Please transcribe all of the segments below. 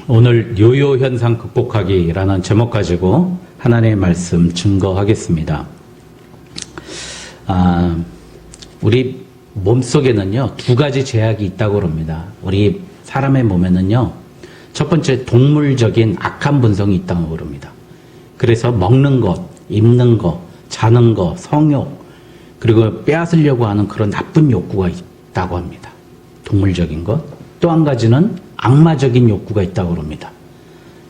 오늘 요요 현상 극복하기라는 제목 가지고 하나님의 말씀 증거하겠습니다. 우리 몸속에는요, 두 가지 제약이 있다고 합니다. 우리 사람의 몸에는요, 첫 번째 동물적인 악한 본성이 있다고 합니다. 그래서 먹는 것, 입는 것, 자는 것, 성욕, 그리고 빼앗으려고 하는 그런 나쁜 욕구가 있다고 합니다. 동물적인 것. 또 한 가지는 악마적인 욕구가 있다고 합니다.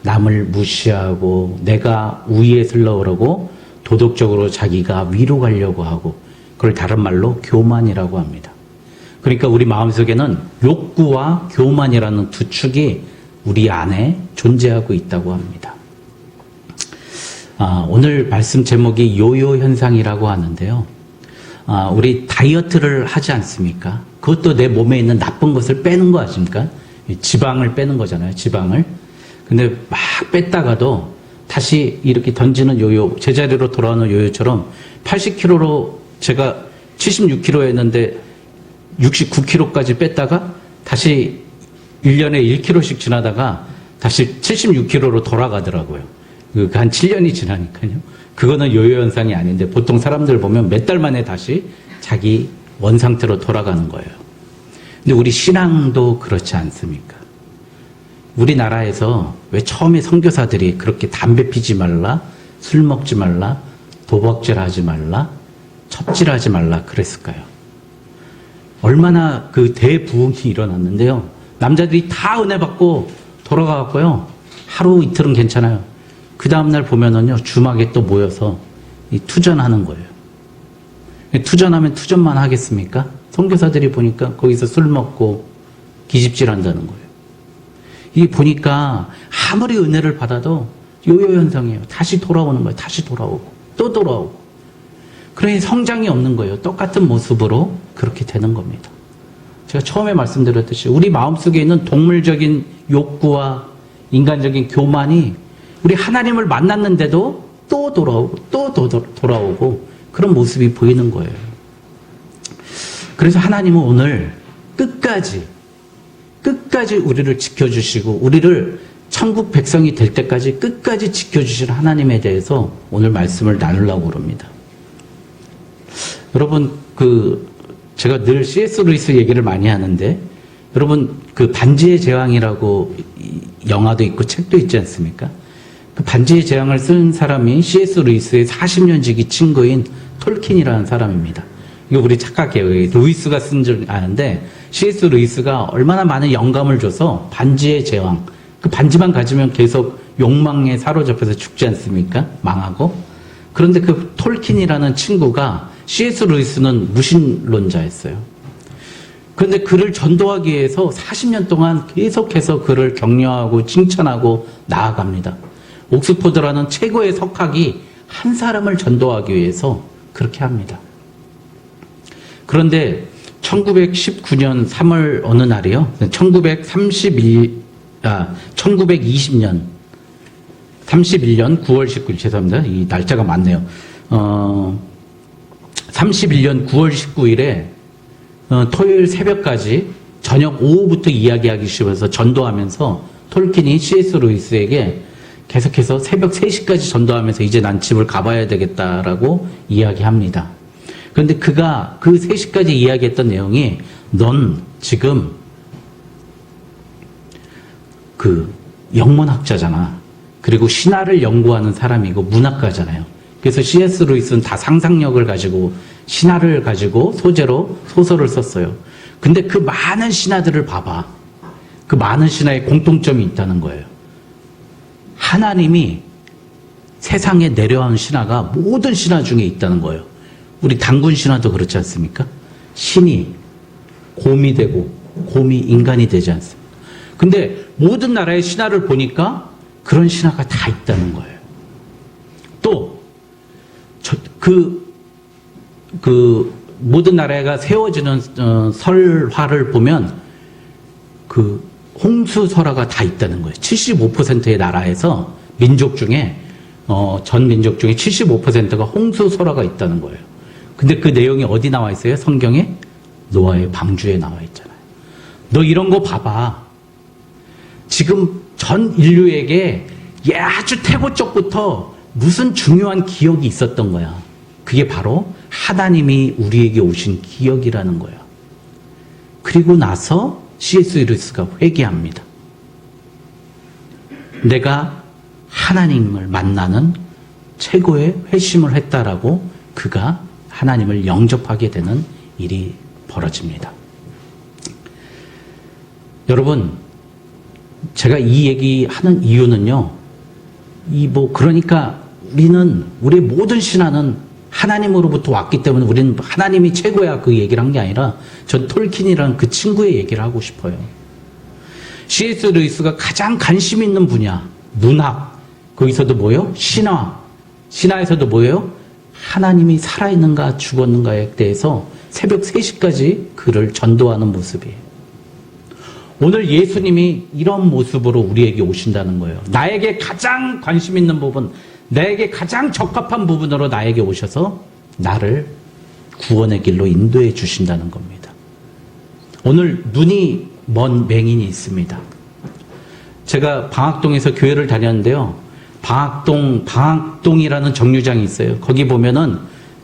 남을 무시하고 내가 우위에 서려고 그러고 도덕적으로 자기가 위로 가려고 하고, 그걸 다른 말로 교만이라고 합니다. 그러니까 우리 마음속에는 욕구와 교만이라는 두 축이 우리 안에 존재하고 있다고 합니다. 오늘 말씀 제목이 요요 현상이라고 하는데요. 우리 다이어트를 하지 않습니까? 그것도 내 몸에 있는 나쁜 것을 빼는 거 아십니까? 지방을 빼는 거잖아요, 지방을. 근데 막 뺐다가도 다시 이렇게 던지는 요요, 제자리로 돌아오는 요요처럼 80kg로 제가 76kg였는데 69kg까지 뺐다가 다시 1년에 1kg씩 지나다가 다시 76kg로 돌아가더라고요. 한 7년이 지나니까요. 그거는 요요 현상이 아닌데 보통 사람들 보면 몇 달 만에 다시 자기 원상태로 돌아가는 거예요. 근데 우리 신앙도 그렇지 않습니까? 우리나라에서 왜 처음에 선교사들이 그렇게 담배 피지 말라, 술 먹지 말라, 도박질 하지 말라, 첩질하지 말라 그랬을까요? 얼마나 그 대부흥이 일어났는데요. 남자들이 다 은혜 받고 돌아가고요. 하루 이틀은 괜찮아요. 그 다음날 보면은요, 주막에 또 모여서 투전하는 거예요. 투전하면 투전만 하겠습니까? 선교사들이 보니까 거기서 술 먹고 기집질 한다는 거예요. 이게 보니까 아무리 은혜를 받아도 요요 현상이에요. 다시 돌아오는 거예요. 다시 돌아오고 또 돌아오고. 그러니 성장이 없는 거예요. 똑같은 모습으로 그렇게 되는 겁니다. 제가 처음에 말씀드렸듯이 우리 마음속에 있는 동물적인 욕구와 인간적인 교만이 우리 하나님을 만났는데도 또 돌아오고 또 돌아오고 그런 모습이 보이는 거예요. 그래서 하나님은 오늘 끝까지 우리를 지켜주시고 우리를 천국 백성이 될 때까지 끝까지 지켜주실 하나님에 대해서 오늘 말씀을 나누려고 합니다. 여러분, 제가 늘 C.S. 루이스 얘기를 많이 하는데, 여러분, 반지의 제왕이라고 영화도 있고 책도 있지 않습니까? 그 반지의 제왕을 쓴 사람이 C.S. 루이스의 40년 지기 친구인 톨킨이라는 사람입니다. 이거 우리 착각해요. 루이스가 쓴 줄 아는데, C.S. 루이스가 얼마나 많은 영감을 줘서 반지의 제왕, 그 반지만 가지면 계속 욕망에 사로잡혀서 죽지 않습니까? 망하고. 그런데 그 톨킨이라는 친구가 C.S. 루이스는 무신론자였어요. 그런데 그를 전도하기 위해서 40년 동안 계속해서 그를 격려하고 칭찬하고 나아갑니다. 옥스포드라는 최고의 석학이 한 사람을 전도하기 위해서 그렇게 합니다. 그런데 1919년 3월 어느 날이요? 1920년 31년 9월 19일, 죄송합니다. 이 날짜가 맞네요. 31년 9월 19일에 토요일 새벽까지 저녁 오후부터 이야기하기 시작해서 전도하면서 톨킨이 C.S. 루이스에게 계속해서 새벽 3시까지 전도하면서 이제 난 집을 가봐야 되겠다라고 이야기합니다. 그런데 그가 그 3시까지 이야기했던 내용이 넌 지금 영문학자잖아. 그리고 신화를 연구하는 사람이고 문학가잖아요. 그래서 C.S. 루이스는 다 상상력을 가지고 신화를 가지고 소재로 소설을 썼어요. 근데 그 많은 신화들을 봐봐. 그 많은 신화에 공통점이 있다는 거예요. 하나님이 세상에 내려온 신화가 모든 신화 중에 있다는 거예요. 우리 단군 신화도 그렇지 않습니까? 신이 곰이 되고 곰이 인간이 되지 않습니까? 근데 모든 나라의 신화를 보니까 그런 신화가 다 있다는 거예요. 또 모든 나라가 세워지는 설화를 보면 홍수설화가 다 있다는 거예요. 75%의 나라에서 민족 중에 전 민족 중에 75%가 홍수설화가 있다는 거예요. 근데 그 내용이 어디 나와 있어요? 성경에? 노아의 방주에 나와 있잖아요. 너 이런 거 봐봐. 지금 전 인류에게 아주 태고 쪽부터 무슨 중요한 기억이 있었던 거야. 그게 바로 하나님이 우리에게 오신 기억이라는 거야. 그리고 나서 C.S. 루이스가 회개합니다. 내가 하나님을 만나는 최고의 회심을 했다라고 그가 하나님을 영접하게 되는 일이 벌어집니다. 여러분, 제가 이 얘기하는 이유는요, 그러니까 우리의 모든 신화는 하나님으로부터 왔기 때문에 우리는 하나님이 최고야 그 얘기를 한 게 아니라 전 톨킨이라는 그 친구의 얘기를 하고 싶어요. C.S. 루이스가 가장 관심 있는 분야, 문학, 거기서도 뭐예요? 신화에서도 뭐예요? 하나님이 살아있는가 죽었는가에 대해서 새벽 3시까지 글을 전도하는 모습이에요. 오늘 예수님이 이런 모습으로 우리에게 오신다는 거예요. 나에게 가장 관심 있는 부분, 나에게 가장 적합한 부분으로 나에게 오셔서 나를 구원의 길로 인도해 주신다는 겁니다. 오늘 눈이 먼 맹인이 있습니다. 제가 방학동에서 교회를 다녔는데요. 방학동이라는 정류장이 있어요. 거기 보면은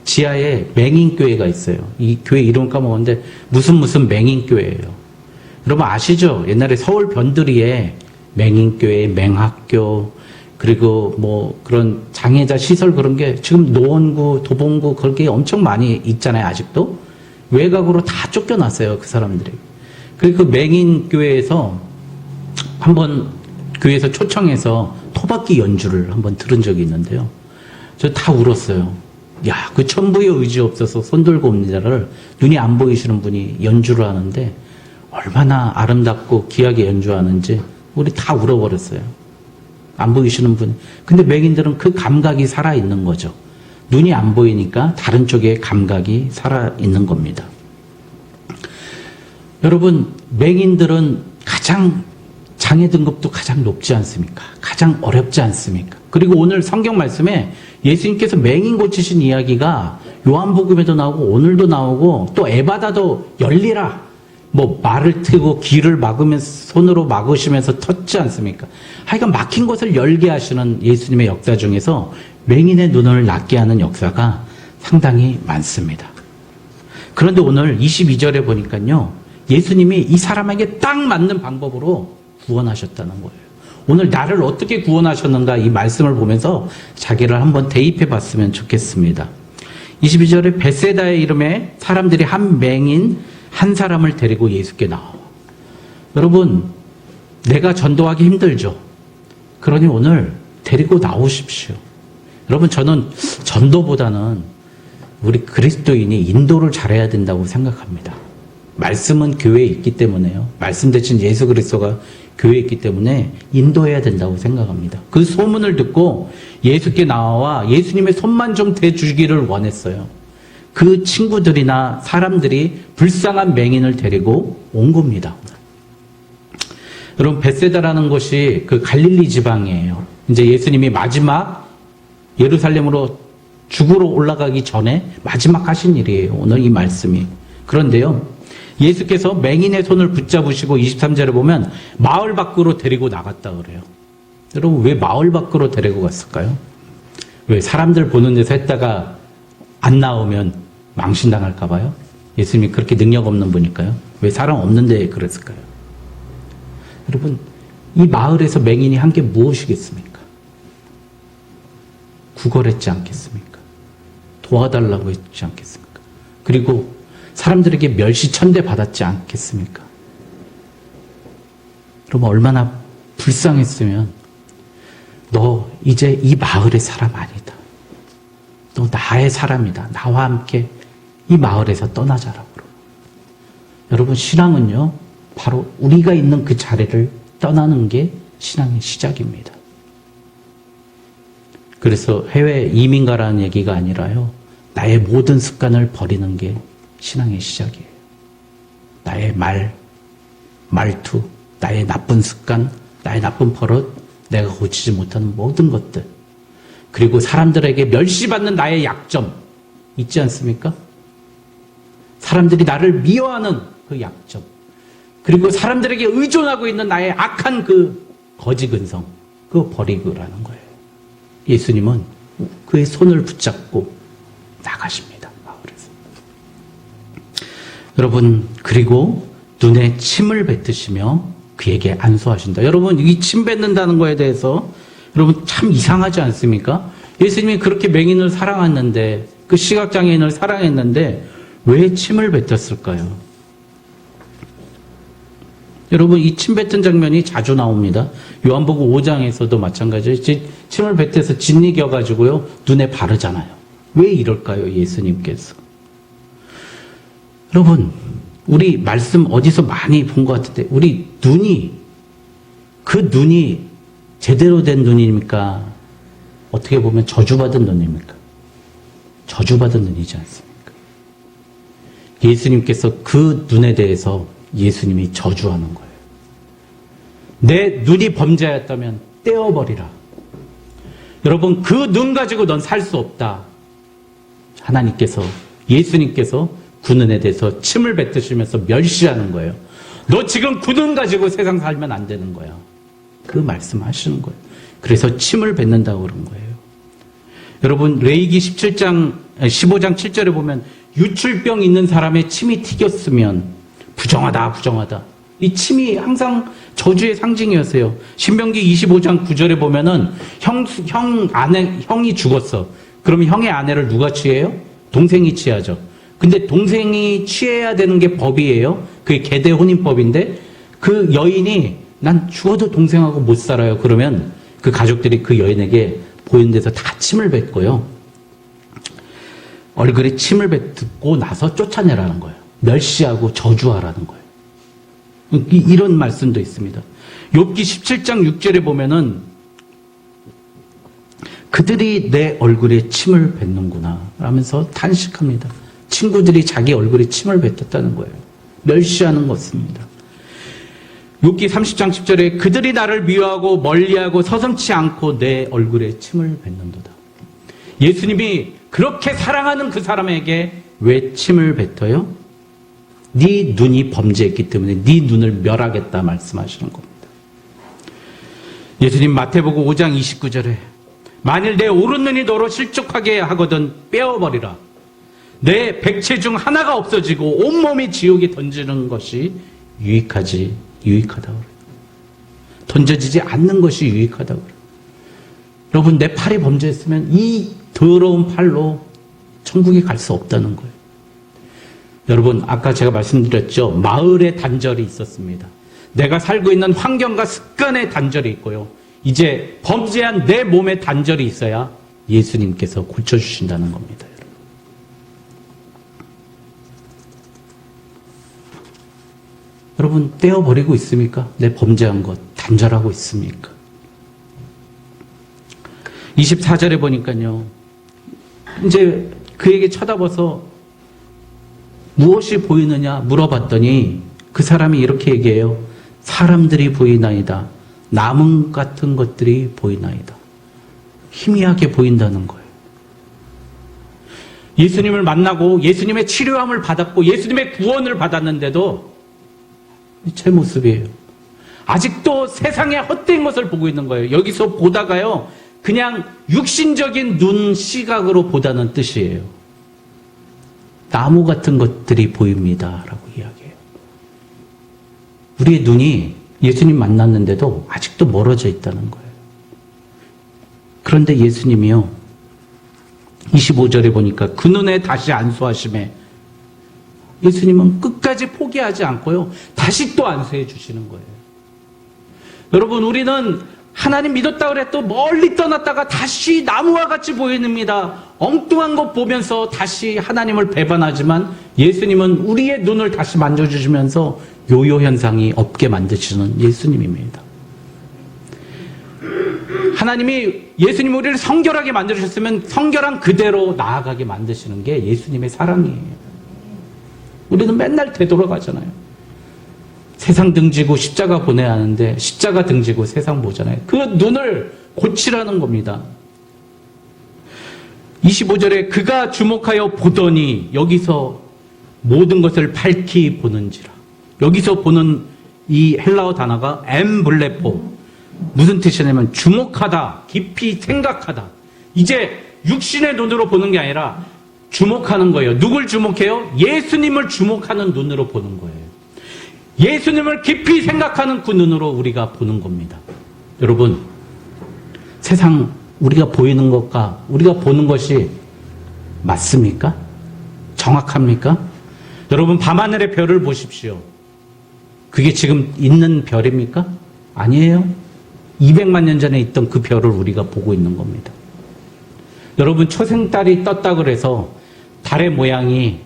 지하에 맹인교회가 있어요. 이 교회 이름 까먹었는데 무슨 맹인교회예요. 여러분 아시죠? 옛날에 서울 변두리에 맹인교회, 맹학교, 그리고 뭐 그런 장애자 시설 그런 게 지금 노원구, 도봉구 그렇게 엄청 많이 있잖아요. 아직도. 외곽으로 다 쫓겨났어요. 그 사람들이. 그리고 그 맹인교회에서 한번 교회에서 초청해서 토박이 연주를 한번 들은 적이 있는데요. 저 다 울었어요. 야, 그 천부의 의지 없어서 손 들고 옵니다를 눈이 안 보이시는 분이 연주를 하는데 얼마나 아름답고 귀하게 연주하는지 우리 다 울어버렸어요. 안 보이시는 분. 근데 맹인들은 그 감각이 살아있는 거죠. 눈이 안 보이니까 다른 쪽에 감각이 살아있는 겁니다. 여러분, 맹인들은 가장 장애 등급도 가장 높지 않습니까? 가장 어렵지 않습니까? 그리고 오늘 성경 말씀에 예수님께서 맹인 고치신 이야기가 요한복음에도 나오고 오늘도 나오고 또 에바다도 열리라. 뭐 말을 트고 귀를 막으면서 손으로 막으시면서 텄지 않습니까? 하여간 막힌 것을 열게 하시는 예수님의 역사 중에서 맹인의 눈을 낫게 하는 역사가 상당히 많습니다. 그런데 오늘 22절에 보니까요. 예수님이 이 사람에게 딱 맞는 방법으로 구원하셨다는 거예요. 오늘 나를 어떻게 구원하셨는가 이 말씀을 보면서 자기를 한번 대입해 봤으면 좋겠습니다. 22절에 베세다의 이름에 사람들이 한 맹인 한 사람을 데리고 예수께 나와. 여러분, 내가 전도하기 힘들죠. 그러니 오늘 데리고 나오십시오. 여러분, 저는 전도보다는 우리 그리스도인이 인도를 잘해야 된다고 생각합니다. 말씀은 교회에 있기 때문에요. 말씀 대신 예수 그리스도가 교회에 있기 때문에 인도해야 된다고 생각합니다. 그 소문을 듣고 예수께 나와 예수님의 손만 좀 대주기를 원했어요. 그 친구들이나 사람들이 불쌍한 맹인을 데리고 온 겁니다. 여러분, 벳세다라는 곳이 그 갈릴리 지방이에요. 이제 예수님이 마지막 예루살렘으로 죽으러 올라가기 전에 마지막 하신 일이에요. 오늘 이 말씀이. 그런데요, 예수께서 맹인의 손을 붙잡으시고 23절에 보면 마을 밖으로 데리고 나갔다 그래요. 여러분, 왜 마을 밖으로 데리고 갔을까요? 왜 사람들 보는 데서 했다가 안 나오면 망신당할까 봐요? 예수님이 그렇게 능력 없는 분일까요? 왜 사람 없는 데에 그랬을까요? 여러분, 이 마을에서 맹인이 한 게 무엇이겠습니까? 구걸했지 않겠습니까? 도와달라고 했지 않겠습니까? 그리고 사람들에게 멸시천대 받았지 않겠습니까? 여러분, 얼마나 불쌍했으면 너 이제 이 마을의 사람 아니다. 너 나의 사람이다. 나와 함께 이 마을에서 떠나자라고. 여러분, 신앙은요, 바로 우리가 있는 그 자리를 떠나는 게 신앙의 시작입니다. 그래서 해외 이민 가라는 얘기가 아니라요, 나의 모든 습관을 버리는 게 신앙의 시작이에요. 나의 말투, 나의 나쁜 습관, 나의 나쁜 버릇, 내가 고치지 못하는 모든 것들, 그리고 사람들에게 멸시받는 나의 약점 있지 않습니까? 사람들이 나를 미워하는 그 약점, 그리고 사람들에게 의존하고 있는 나의 악한 그 거지 근성, 그거 버리고라는 거예요. 예수님은 그의 손을 붙잡고 나가십니다. 마을에서. 여러분, 그리고 눈에 침을 뱉으시며 그에게 안수하신다. 여러분, 이 침 뱉는다는 거에 대해서 여러분 참 이상하지 않습니까? 예수님이 그렇게 맹인을 사랑했는데, 그 시각장애인을 사랑했는데 왜 침을 뱉었을까요? 여러분, 이 침 뱉은 장면이 자주 나옵니다. 요한복음 5장에서도 마찬가지예요. 침을 뱉어서 짓이겨가지고요, 눈에 바르잖아요. 왜 이럴까요, 예수님께서? 여러분, 우리 말씀 어디서 많이 본 것 같은데, 우리 눈이, 그 눈이 제대로 된 눈입니까? 어떻게 보면 저주받은 눈입니까? 저주받은 눈이지 않습니까? 예수님께서 그 눈에 대해서 예수님이 저주하는 거예요. 내 눈이 범죄하였다면 떼어버리라. 여러분, 그 눈 가지고 넌 살 수 없다. 하나님께서, 예수님께서 그 눈에 대해서 침을 뱉으시면서 멸시하는 거예요. 너 지금 그 눈 가지고 세상 살면 안 되는 거야. 그 말씀하시는 거예요. 그래서 침을 뱉는다고 그런 거예요. 여러분, 레위기 15장 7절에 보면 유출병 있는 사람의 침이 튀겼으면 부정하다, 부정하다. 이 침이 항상 저주의 상징이었어요. 신명기 25장 9절에 보면은 형이 죽었어. 그러면 형의 아내를 누가 취해요? 동생이 취하죠. 근데 동생이 취해야 되는 게 법이에요. 그게 계대 혼인법인데, 그 여인이 난 죽어도 동생하고 못 살아요. 그러면 그 가족들이 그 여인에게 보이는 데서 다 침을 뱉고요, 얼굴에 침을 뱉고 나서 쫓아내라는 거예요. 멸시하고 저주하라는 거예요. 이런 말씀도 있습니다. 욥기 17장 6절에 보면은 그들이 내 얼굴에 침을 뱉는구나 라면서 탄식합니다. 친구들이 자기 얼굴에 침을 뱉었다는 거예요. 멸시하는 것입니다. 욥기 30장 10절에 그들이 나를 미워하고 멀리하고 서슴지 않고 내 얼굴에 침을 뱉는도다. 예수님이 그렇게 사랑하는 그 사람에게 왜 침을 뱉어요? 네 눈이 범죄했기 때문에 네 눈을 멸하겠다 말씀하시는 겁니다. 예수님 마태복음 5장 29절에 만일 내 오른눈이 너로 실족하게 하거든 빼어버리라. 내 백체 중 하나가 없어지고 온몸이 지옥에 던지는 것이 유익하다고 그래요. 던져지지 않는 것이 유익하다고 그래요. 여러분, 내 팔이 범죄했으면 이 더러운 팔로 천국에 갈 수 없다는 거예요. 여러분, 아까 제가 말씀드렸죠. 마을에 단절이 있었습니다. 내가 살고 있는 환경과 습관의 단절이 있고요. 이제 범죄한 내 몸에 단절이 있어야 예수님께서 고쳐주신다는 겁니다. 여러분, 떼어버리고 있습니까? 내 범죄한 것 단절하고 있습니까? 24절에 보니까요, 이제 그에게 쳐다봐서 무엇이 보이느냐 물어봤더니 그 사람이 이렇게 얘기해요. 사람들이 보이나이다. 나무 같은 것들이 보이나이다. 희미하게 보인다는 거예요. 예수님을 만나고 예수님의 치료함을 받았고 예수님의 구원을 받았는데도 제 모습이에요. 아직도 세상의 헛된 것을 보고 있는 거예요. 여기서 보다가요, 그냥 육신적인 눈 시각으로 보다는 뜻이에요. 나무 같은 것들이 보입니다 라고 이야기해요. 우리의 눈이 예수님 만났는데도 아직도 멀어져 있다는 거예요. 그런데 예수님이요, 25절에 보니까 그 눈에 다시 안수하심에 예수님은 끝까지 포기하지 않고요, 다시 또 안수해 주시는 거예요. 여러분, 우리는 하나님 믿었다 그래도 멀리 떠났다가 다시 나무와 같이 보입니다. 엉뚱한 것 보면서 다시 하나님을 배반하지만 예수님은 우리의 눈을 다시 만져주시면서 요요 현상이 없게 만드시는 예수님입니다. 하나님이 예수님 우리를 성결하게 만들으셨으면 성결한 그대로 나아가게 만드시는 게 예수님의 사랑이에요. 우리는 맨날 되돌아가잖아요. 세상 등지고 십자가 보내야 하는데 십자가 등지고 세상 보잖아요. 그 눈을 고치라는 겁니다. 25절에 그가 주목하여 보더니, 여기서 모든 것을 밝히 보는지라. 여기서 보는 이 헬라어 단어가 엠블레포, 무슨 뜻이냐면 주목하다, 깊이 생각하다. 이제 육신의 눈으로 보는 게 아니라 주목하는 거예요. 누굴 주목해요? 예수님을 주목하는 눈으로 보는 거예요. 예수님을 깊이 생각하는 그 눈으로 우리가 보는 겁니다. 여러분, 세상 우리가 보이는 것과 우리가 보는 것이 맞습니까? 정확합니까? 여러분, 밤하늘의 별을 보십시오. 그게 지금 있는 별입니까? 아니에요. 200만 년 전에 있던 그 별을 우리가 보고 있는 겁니다. 여러분, 초생달이 떴다 그래서 달의 모양이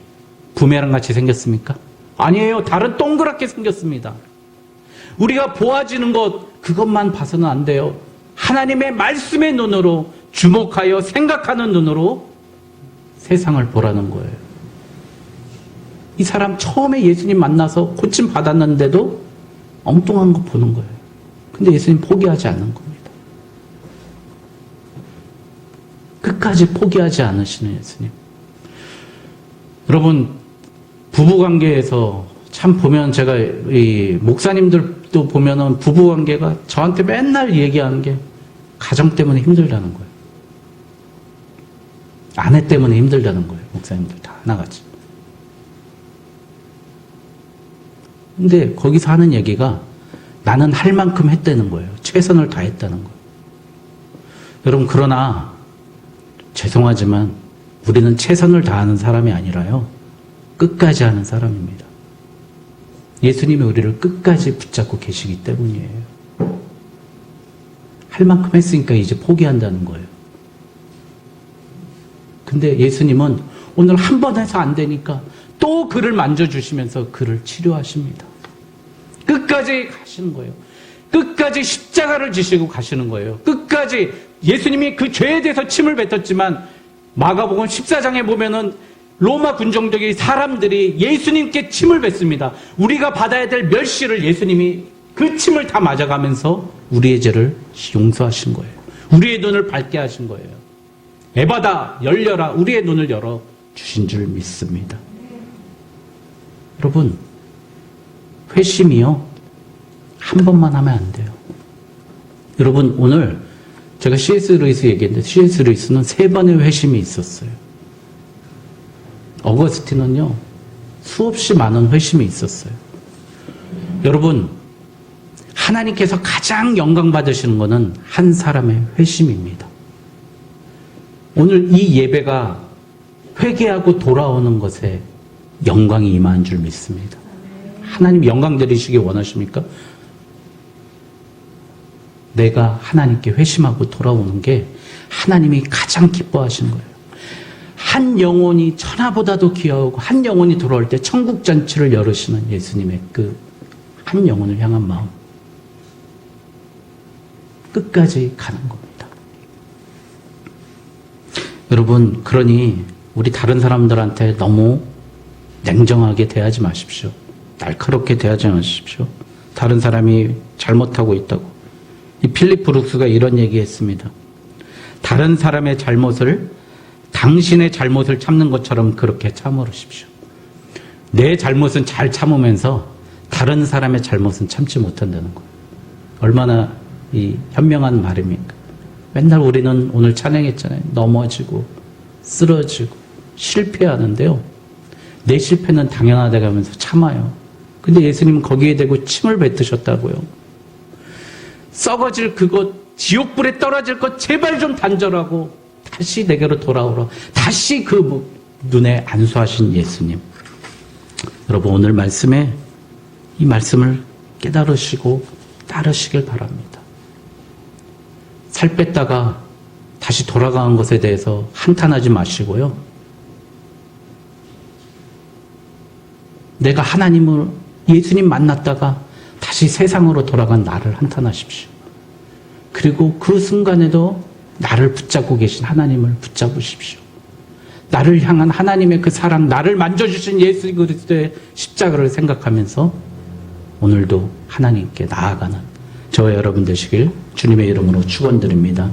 부메랑 같이 생겼습니까? 아니에요. 달은 동그랗게 생겼습니다. 우리가 보아지는 것, 그것만 봐서는 안 돼요. 하나님의 말씀의 눈으로 주목하여 생각하는 눈으로 세상을 보라는 거예요. 이 사람 처음에 예수님 만나서 고침 받았는데도 엉뚱한 거 보는 거예요. 근데 예수님 포기하지 않은 겁니다. 끝까지 포기하지 않으시는 예수님. 여러분, 부부관계에서 참 보면 제가 이 목사님들도 보면은 부부관계가 저한테 맨날 얘기하는 게 가정 때문에 힘들다는 거예요. 아내 때문에 힘들다는 거예요. 목사님들 다 하나같이. 근데 거기서 하는 얘기가 나는 할 만큼 했다는 거예요. 최선을 다했다는 거예요. 여러분, 그러나 죄송하지만 우리는 최선을 다하는 사람이 아니라요. 끝까지 하는 사람입니다. 예수님이 우리를 끝까지 붙잡고 계시기 때문이에요. 할 만큼 했으니까 이제 포기한다는 거예요. 근데 예수님은 오늘 한 번 해서 안 되니까 또 그를 만져주시면서 그를 치료하십니다. 끝까지 가시는 거예요. 끝까지 십자가를 지시고 가시는 거예요. 끝까지 예수님이 그 죄에 대해서 침을 뱉었지만 마가복음 14장에 보면은 로마 군정적인 사람들이 예수님께 침을 뱉습니다. 우리가 받아야 될 멸시를 예수님이 그 침을 다 맞아가면서 우리의 죄를 용서하신 거예요. 우리의 눈을 밝게 하신 거예요. 에바다 열려라, 우리의 눈을 열어 주신 줄 믿습니다. 여러분, 회심이요, 한 번만 하면 안 돼요. 여러분, 오늘 제가 C.S. 루이스 얘기했는데 C.S. 루이스는 3번의 회심이 있었어요. 어거스틴은요, 수없이 많은 회심이 있었어요. 여러분, 하나님께서 가장 영광 받으시는 것은 한 사람의 회심입니다. 오늘 이 예배가 회개하고 돌아오는 것에 영광이 임한 줄 믿습니다. 하나님 영광 드리시기 원하십니까? 내가 하나님께 회심하고 돌아오는 게 하나님이 가장 기뻐하시는 거예요. 한 영혼이 천하보다도 귀하고 한 영혼이 돌아올 때 천국 잔치를 열으시는 예수님의 그 한 영혼을 향한 마음. 끝까지 가는 겁니다. 여러분, 그러니 우리 다른 사람들한테 너무 냉정하게 대하지 마십시오. 날카롭게 대하지 마십시오. 다른 사람이 잘못하고 있다고. 이 필립 브룩스가 이런 얘기했습니다. 다른 사람의 잘못을 당신의 잘못을 참는 것처럼 그렇게 참으십시오. 내 잘못은 잘 참으면서 다른 사람의 잘못은 참지 못한다는 거예요. 얼마나 이 현명한 말입니까? 맨날 우리는 오늘 찬양했잖아요. 넘어지고 쓰러지고 실패하는데요. 내 실패는 당연하다고 하면서 참아요. 근데 예수님은 거기에 대고 침을 뱉으셨다고요. 썩어질 그것, 지옥불에 떨어질 것 제발 좀 단절하고 다시 내게로 돌아오라. 다시 그 눈에 안수하신 예수님. 여러분, 오늘 말씀에 이 말씀을 깨달으시고 따르시길 바랍니다. 살 뺐다가 다시 돌아가는 것에 대해서 한탄하지 마시고요. 내가 하나님을, 예수님 만났다가 다시 세상으로 돌아간 나를 한탄하십시오. 그리고 그 순간에도 나를 붙잡고 계신 하나님을 붙잡으십시오. 나를 향한 하나님의 그 사랑, 나를 만져주신 예수 그리스도의 십자가를 생각하면서 오늘도 하나님께 나아가는 저와 여러분 되시길 주님의 이름으로 축원드립니다.